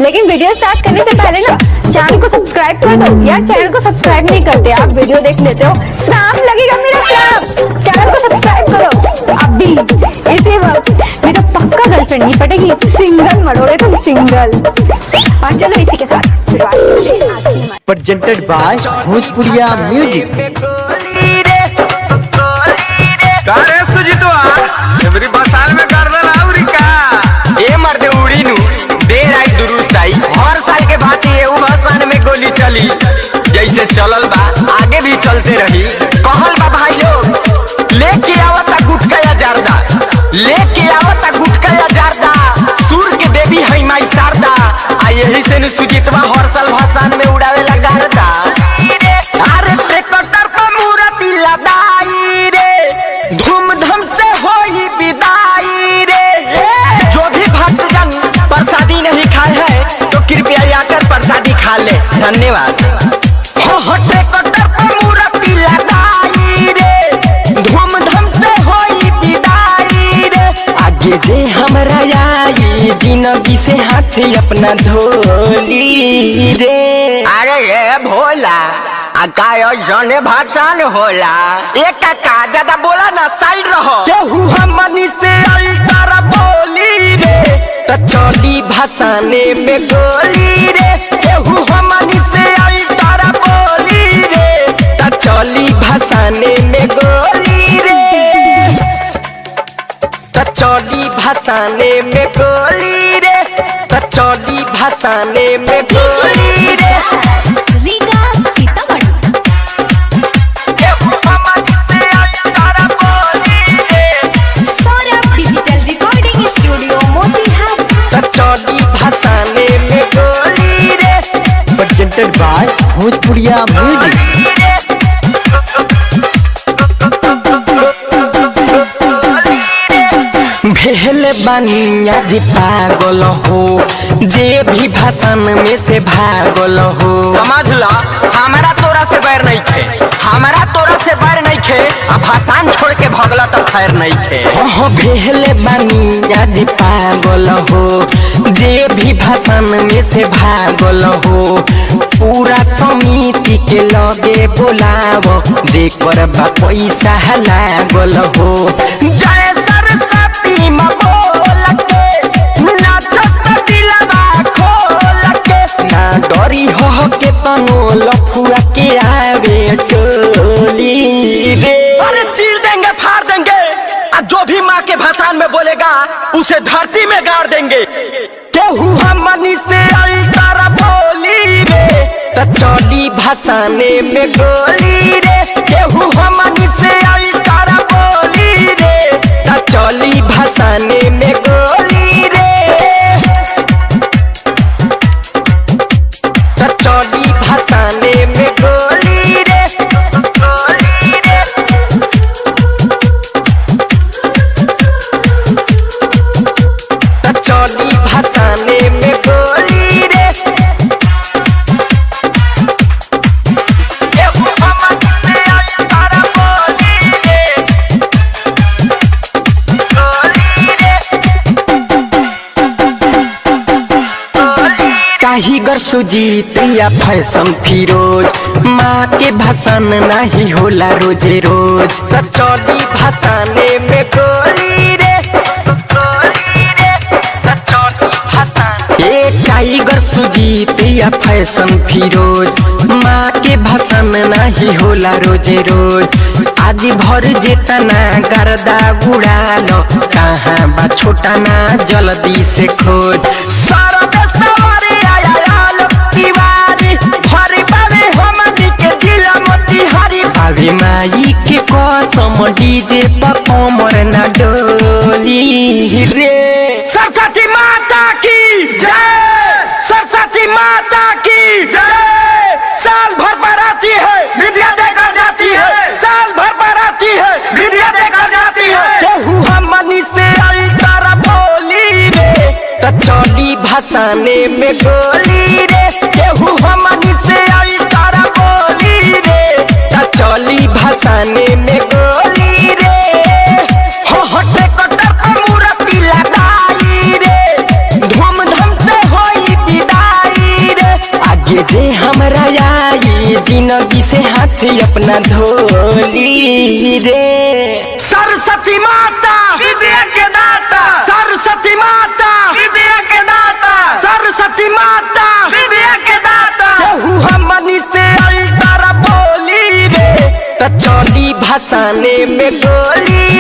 लेकिन video start करने से पहले ना चैनल को सब्सक्राइब कर दो। यार चैनल को सब्सक्राइब नहीं करते, आप वीडियो देख लेते हो, श्राप लगेगा मेरा श्राप। चैनल को सब्सक्राइब करो अब भी, इसी वक्त मैं तो पक्का गर्लफ्रेंड नहीं पटेगी, सिंगल मरोड़े तुम सिंगल। और चलो इसी के साथ प्रेजेंटेड बाय भोजपुरिया म्यूजिक। मेरी बसाल में कर दे लाउरी का ए मर्दे उड़ी नु देर आई दुरुस्त आई। हर साल के भांति ये बसान में गोली चली, जैसे चलल बा आगे भी चलते रही। कहल बा भाई लोग लेके आवता गुटका या जारदा, लेके आवता गुटका या जारदा, सूर के देवी है माई शारदा। आ यही से सुजीतवा हर साल भाषण में उड़ावे लगा रदा। अरे ट्रैक्टर पर मूर्ति लदाई रे, धूमधाम से होई विदाई रे। जो भी भक्तजन प्रसादी नहीं खाए हैं तो कृपया आकर प्रसादी खा ले, धन्यवाद। हो ट्रैक्टर पर मूर्ति लदाई रे, धूमधाम से होई विदाई रे। आगे जे हमरा आई जिंदगी से हाथ अपना धोली रे। अरे ये भोला जने भाषण होला एक का ज्यादा बोला ना, साइड रहो। केहू हमनी से अल्टर बोली रे तो चली भाषाने में गोली रे। केहू हमनी से अल्टर बोली रे तो चली भाषाने में गोली रे, तो चली भाषाने में गोली रे, तो चली भाषाने में गोली रे। प्रेजेंटेड बाय भोजपुरिया म्यूजिक। भेल बानिया जी पागल हो, जे भी भाषण में से भागल हो। समझ ला हमारा तोरा से बैर नहीं खे, हमारा तोरा से बैर नहीं खे। अब भाषण छोड़ के भगला तो खैर नहीं खे। हो भेल बानिया जी पागल हो, जे भी भाषण में से भागल हो। पूरा समिति के लगे बोलाव, जे करबा पैसा लागल हो। जय सरस्वती माँ बोल के नाच सटिलवा खोल के, ना डरी हो के तनो लफुआ के आवे टोली रे। अरे चीर देंगे फाड़ देंगे, जो भी माँ के भाषण में बोलेगा उसे धरती में गाड़ देंगे। केहू हमनी से अल्टर बोली रे तो चली भाषाने में गोली रे। केहू हमनी से अल्टर बोली रे तो चली भाषाने में गोली रे, तो चली भाषाने में गोली रे, गोली रे। तो चली भाषाने में गोली रे। काहीगर सुजीत या फैशन फिरोज, माँ के भाषण नहीं होला रोजे रोज। तो चली भाषाने में गोली रे, गोली रे, तो चली भाषाने। ए टाइगर सुजीत या फैशन फिरोज, माँ के भाषण नहीं होला रोजे रोज। आज भर जेतना गर्दा उड़ा लो, कहाँ बा छोटा ना जल्दी से खोज। भाभी माई के कसम डीजे पर कमर ना डोली रे। सरस्वती माता की जय, सरस्वती माता की जय। साल भर बराती है विद्या देकर जाती है, साल भर बराती है विद्या देकर जाती है। केहू हमनी से अल्टर बोली रे तो चली भाषाने में गोली रे। केहू हमनी से अल्टर बोली रे तो चली भाषाने में गोली रे। हो ट्रैक्टर पर मूर्ति लगाई रे, धूमधाम से होई विदाई। जिंदगी से हाथ अपना धोली रे। सरस्वती माता विद्या के दाता, सरस्वती माता विद्या के दाता, सरस्वती माता विद्या के दाता। केहू हमनी से आई तारा बोली रे, त चली भसाने में गोली